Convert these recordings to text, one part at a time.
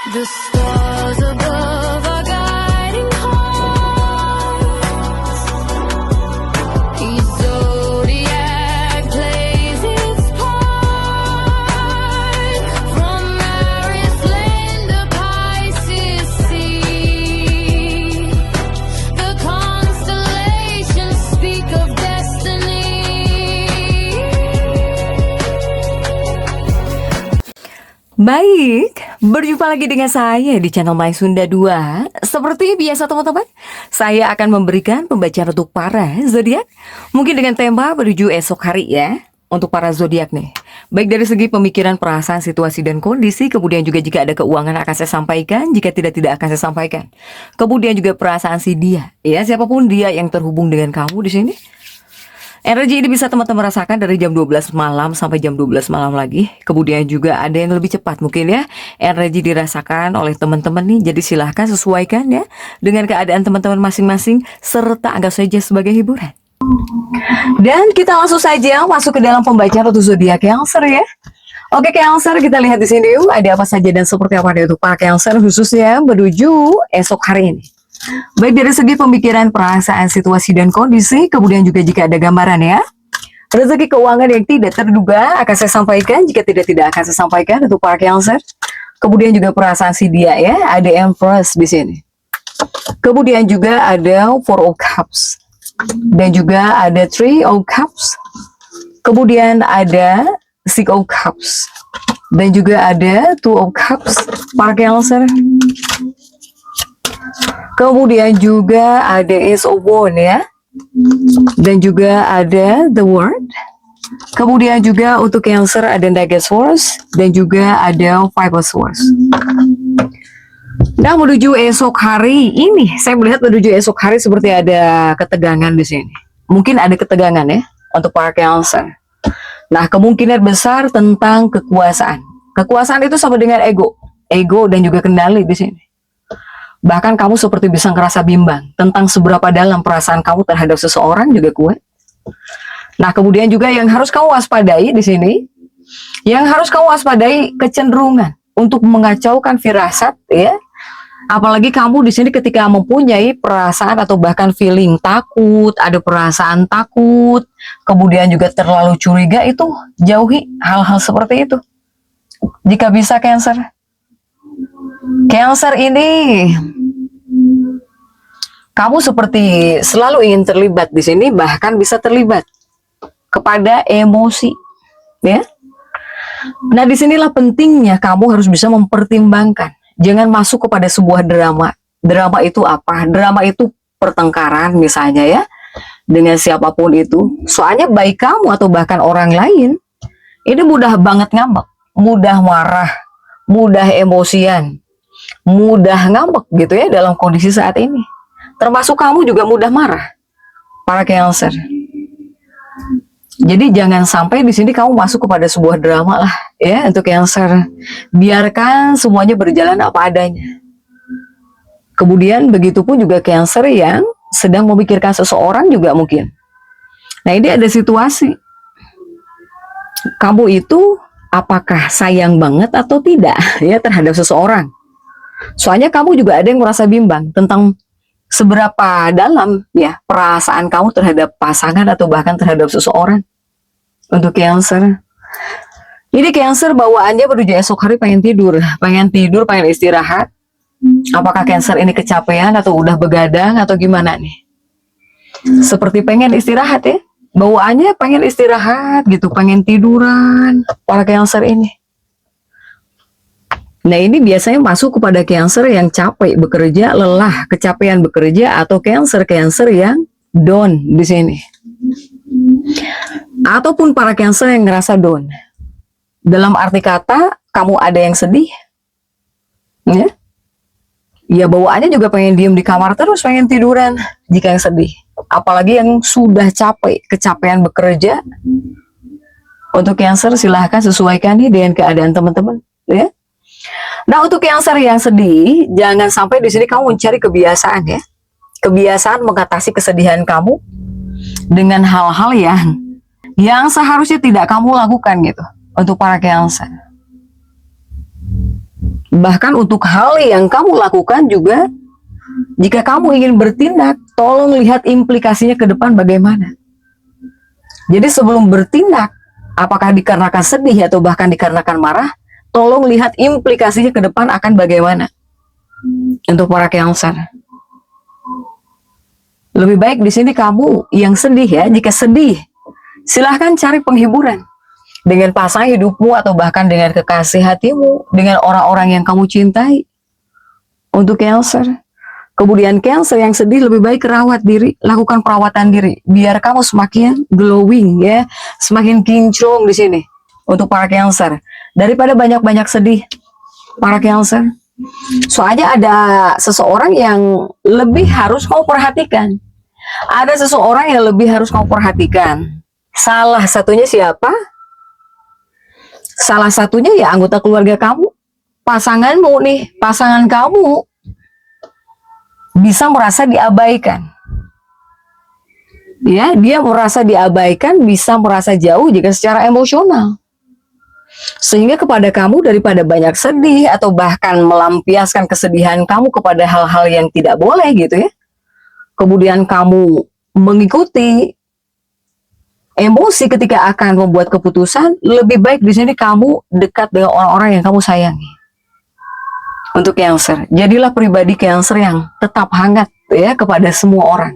The stars above are guiding hearts. Each zodiac plays its part. From Aries land to Pisces sea, the constellations speak of destiny. Baik, berjumpa lagi dengan saya di channel My Sunda 2. Seperti biasa teman-teman, saya akan memberikan pembacaan untuk para zodiak. Mungkin dengan tema menuju esok hari ya, untuk para zodiak nih. Baik dari segi pemikiran, perasaan, situasi, dan kondisi. Kemudian juga jika ada keuangan akan saya sampaikan, jika tidak akan saya sampaikan. Kemudian juga perasaan si dia, ya siapapun dia yang terhubung dengan kamu di sini. Energi ini bisa teman-teman rasakan dari jam 12 malam sampai jam 12 malam lagi. Kemudian juga ada yang lebih cepat mungkin ya. Energi dirasakan oleh teman-teman nih. Jadi silahkan sesuaikan ya dengan keadaan teman-teman masing-masing, serta anggap saja sebagai hiburan. Dan kita langsung saja masuk ke dalam pembacaan untuk zodiak Cancer ya. Oke Cancer, kita lihat di sini yuk ada apa saja dan seperti apa nih untuk para Cancer khususnya menuju esok hari ini. Baik dari segi pemikiran, perasaan, situasi, dan kondisi. Kemudian juga jika ada gambaran ya. Rezeki keuangan yang tidak terduga akan saya sampaikan. Jika tidak akan saya sampaikan untuk para Cancer. Kemudian juga perasaan si dia ya. Ada Empress di sini. Kemudian juga ada Four of Cups. Dan juga ada Three of Cups. Kemudian ada Six of Cups. Dan juga ada Two of Cups. Para Cancer. Kemudian juga ada Ace of Wands ya. Dan juga ada The World. Kemudian juga untuk Cancer ada Knight of Swords. Dan juga ada Five of Swords. Nah menuju esok hari ini, saya melihat menuju esok hari seperti ada ketegangan di sini. Mungkin ada ketegangan ya untuk para Cancer. Nah kemungkinan besar tentang kekuasaan. Kekuasaan itu sama dengan ego. Ego dan juga kendali di sini. Bahkan kamu seperti bisa ngerasa bimbang tentang seberapa dalam perasaan kamu terhadap seseorang juga kuat. Nah, kemudian juga yang harus kamu waspadai di sini, yang harus kamu waspadai kecenderungan untuk mengacaukan firasat ya. Apalagi kamu di sini ketika mempunyai perasaan atau bahkan feeling takut, ada perasaan takut, kemudian juga terlalu curiga, itu jauhi hal-hal seperti itu. Jika bisa Cancer. Cancer ini kamu seperti selalu ingin terlibat di sini, bahkan bisa terlibat kepada emosi, ya. Nah, disinilah pentingnya kamu harus bisa mempertimbangkan. Jangan masuk kepada sebuah drama. Drama itu apa? Drama itu pertengkaran misalnya ya, dengan siapapun itu. Soalnya baik kamu atau bahkan orang lain, ini mudah banget ngambek, mudah marah, mudah emosian, mudah ngambek gitu ya dalam kondisi saat ini. Termasuk kamu juga mudah marah, para Cancer. Jadi jangan sampai di sini kamu masuk kepada sebuah drama lah ya untuk Cancer. Biarkan semuanya berjalan apa adanya. Kemudian begitupun juga Cancer yang sedang memikirkan seseorang juga mungkin. Nah ini ada situasi. Kamu itu apakah sayang banget atau tidak ya terhadap seseorang. Soalnya kamu juga ada yang merasa bimbang tentang seberapa dalam ya perasaan kamu terhadap pasangan atau bahkan terhadap seseorang. Untuk Cancer, ini Cancer bawaannya menuju esok hari pengen tidur, pengen istirahat. Apakah Cancer ini kecapean atau udah begadang atau gimana nih? Seperti pengen istirahat ya, bawaannya pengen istirahat gitu, pengen tiduran para Cancer ini. Nah ini biasanya masuk kepada Cancer yang capek bekerja, lelah, kecapean bekerja, atau Cancer yang down di sini. Ataupun para Cancer yang ngerasa down. Dalam arti kata, kamu ada yang sedih. Ya, ya bawaannya juga pengen diem di kamar terus, pengen tiduran jika yang sedih. Apalagi yang sudah capek, kecapean bekerja. Untuk Cancer silahkan sesuaikan nih dengan keadaan teman-teman. Ya. Nah untuk Cancer yang sedih, jangan sampai di sini kamu mencari kebiasaan ya, kebiasaan mengatasi kesedihan kamu dengan hal-hal yang seharusnya tidak kamu lakukan gitu untuk para Cancer. Bahkan untuk hal yang kamu lakukan juga, jika kamu ingin bertindak, tolong lihat implikasinya ke depan bagaimana. Jadi sebelum bertindak, apakah dikarenakan sedih atau bahkan dikarenakan marah, tolong lihat implikasinya ke depan akan bagaimana. Untuk para Cancer, lebih baik di sini kamu yang sedih ya. Jika sedih, silahkan cari penghiburan dengan pasangan hidupmu atau bahkan dengan kekasih hatimu, dengan orang-orang yang kamu cintai. Untuk Cancer, kemudian Cancer yang sedih lebih baik rawat diri, lakukan perawatan diri biar kamu semakin glowing ya, semakin kinclong di sini. Untuk para Cancer, daripada banyak-banyak sedih, para Cancer. Soalnya ada seseorang yang lebih harus kamu perhatikan. Ada seseorang yang lebih harus kamu perhatikan. Salah satunya siapa? Salah satunya ya anggota keluarga kamu. Pasanganmu nih, pasangan kamu bisa merasa diabaikan. Ya, dia merasa diabaikan, bisa merasa jauh jika secara emosional. Sehingga kepada kamu daripada banyak sedih atau bahkan melampiaskan kesedihan kamu kepada hal-hal yang tidak boleh gitu ya. Kemudian kamu mengikuti emosi ketika akan membuat keputusan, lebih baik di sini kamu dekat dengan orang-orang yang kamu sayangi. Untuk Cancer, jadilah pribadi Cancer yang tetap hangat ya kepada semua orang.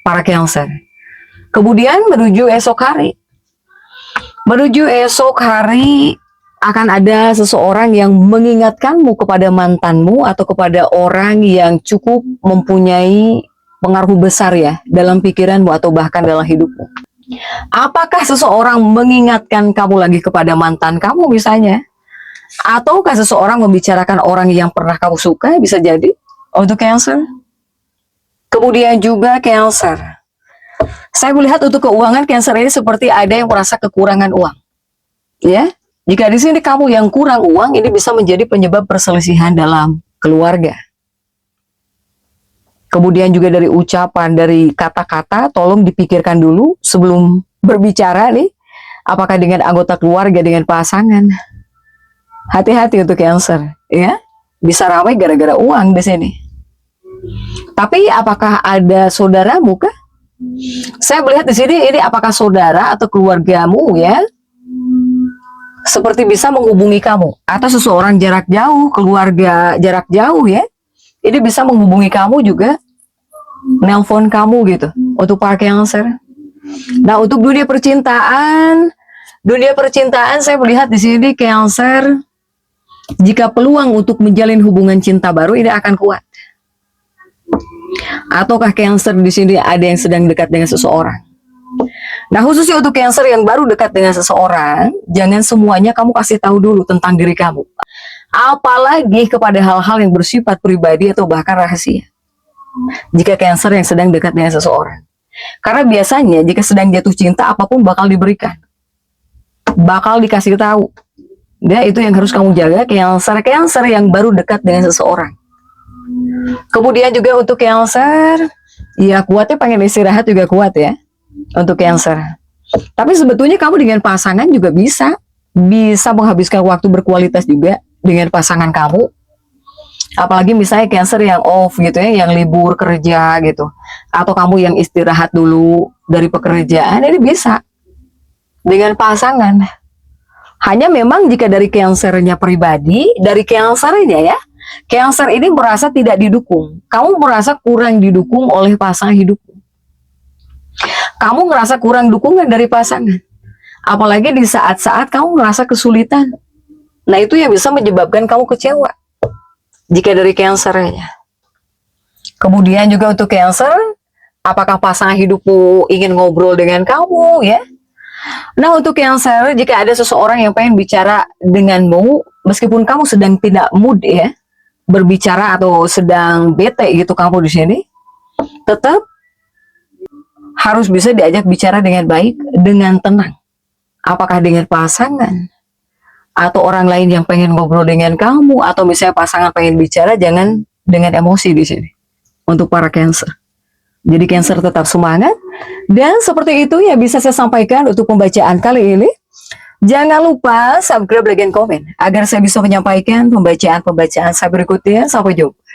Para Cancer. Kemudian menuju esok hari. Menuju esok hari akan ada seseorang yang mengingatkanmu kepada mantanmu atau kepada orang yang cukup mempunyai pengaruh besar ya dalam pikiranmu atau bahkan dalam hidupmu. Apakah seseorang mengingatkan kamu lagi kepada mantan kamu misalnya? Ataukah seseorang membicarakan orang yang pernah kamu suka? Bisa jadi untuk Cancer. Kemudian juga Cancer. Saya melihat untuk keuangan Cancer ini seperti ada yang merasa kekurangan uang. Ya, jika di sini kamu yang kurang uang, ini bisa menjadi penyebab perselisihan dalam keluarga. Kemudian juga dari ucapan, dari kata-kata, tolong dipikirkan dulu sebelum berbicara nih. Apakah dengan anggota keluarga, dengan pasangan. Hati-hati untuk Cancer, ya. Bisa ramai gara-gara uang di sini. Tapi apakah ada saudaramu kah? Saya melihat di sini ini apakah saudara atau keluargamu ya, seperti bisa menghubungi kamu atau seseorang jarak jauh, keluarga jarak jauh ya. Ini bisa menghubungi kamu juga, nelpon kamu gitu. Untuk para Cancer. Nah, untuk dunia percintaan saya melihat di sini Cancer, jika peluang untuk menjalin hubungan cinta baru ini akan kuat. Ataukah Cancer di sini ada yang sedang dekat dengan seseorang? Nah, khususnya untuk Cancer yang baru dekat dengan seseorang, jangan semuanya kamu kasih tahu dulu tentang diri kamu. Apalagi kepada hal-hal yang bersifat pribadi atau bahkan rahasia. Jika Cancer yang sedang dekat dengan seseorang. Karena biasanya jika sedang jatuh cinta, apapun bakal diberikan. Bakal dikasih tahu. Ya, itu yang harus kamu jaga, Cancer yang baru dekat dengan seseorang. Kemudian juga untuk Cancer, ya kuatnya pengen istirahat juga kuat ya. Untuk Cancer. Tapi sebetulnya kamu dengan pasangan juga bisa menghabiskan waktu berkualitas juga dengan pasangan kamu. Apalagi misalnya Cancer yang off gitu ya, yang libur kerja gitu. Atau kamu yang istirahat dulu dari pekerjaan, ini bisa dengan pasangan. Hanya memang jika dari Cancer-nya pribadi, dari Cancer-nya ya, Cancer ini merasa tidak didukung. Kamu merasa kurang didukung oleh pasangan hidupmu. Kamu merasa kurang dukungan dari pasangan. Apalagi di saat-saat kamu merasa kesulitan. Nah, itu yang bisa menyebabkan kamu kecewa. Jika dari Cancer-nya. Kemudian juga untuk Cancer, apakah pasangan hidupmu ingin ngobrol dengan kamu ya? Nah, untuk Cancer, jika ada seseorang yang pengen bicara denganmu, meskipun kamu sedang tidak mood ya, berbicara atau sedang bete gitu kamu di sini, tetap harus bisa diajak bicara dengan baik, dengan tenang. Apakah dengan pasangan atau orang lain yang pengen ngobrol dengan kamu, atau misalnya pasangan pengen bicara, jangan dengan emosi di sini. Untuk para Cancer. Jadi Cancer tetap semangat. Dan seperti itu ya bisa saya sampaikan untuk pembacaan kali ini. Jangan lupa subscribe, like, dan komen agar saya bisa menyampaikan pembacaan-pembacaan saya berikutnya. Sampai jumpa.